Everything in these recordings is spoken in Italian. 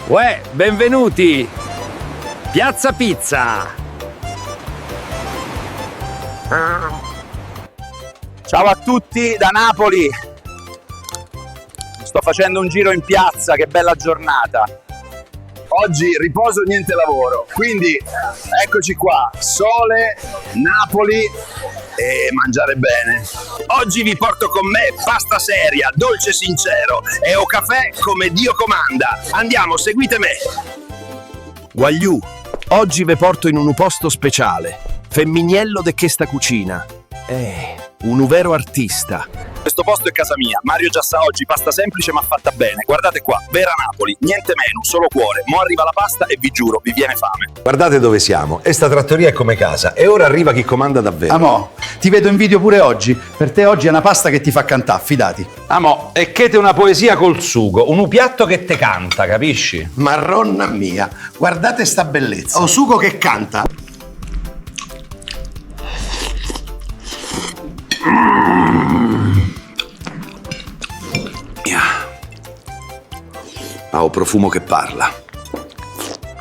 Uè, benvenuti! Piazza Pizza! Ciao a tutti da Napoli! Sto facendo un giro in piazza, che bella giornata! Oggi riposo, niente lavoro, quindi eccoci qua, sole, Napoli e mangiare bene. Oggi vi porto con me pasta seria, dolce sincero e o caffè come Dio comanda. Andiamo, seguite me! Guagliù, oggi ve porto in un posto speciale, Femminiello de questa cucina. Un vero artista. Questo posto è casa mia, Mario già sa oggi pasta semplice ma fatta bene. Guardate qua, vera Napoli, niente menu, solo cuore. Mo' arriva la pasta e vi giuro, vi viene fame. Guardate dove siamo, e sta trattoria è come casa, e ora arriva chi comanda davvero. Amo, ti vedo in video pure oggi. Per te oggi è una pasta che ti fa cantare, fidati. Amo, e che te una poesia col sugo, un piatto che te canta, capisci? Marronna mia, guardate sta bellezza. Ho sugo che canta. Ha un profumo che parla.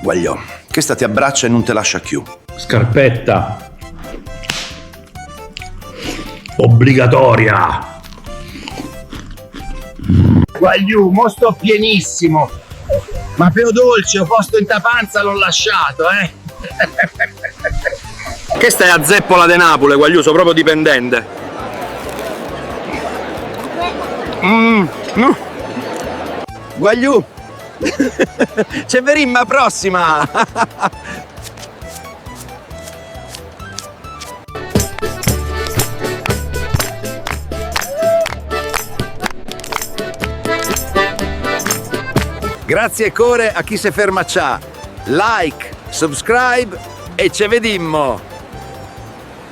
Guagliò, questa ti abbraccia e non te lascia più. Scarpetta obbligatoria. Guagliù, mo sto pienissimo! Ma per dolce, ho posto in tapanza, l'ho lasciato, Che stai a zeppola de Napoli, Guagliù, sono proprio dipendente. Guagliù, c'è verimma prossima! Grazie core a chi si ferma cià. Like, subscribe e ci vedimmo!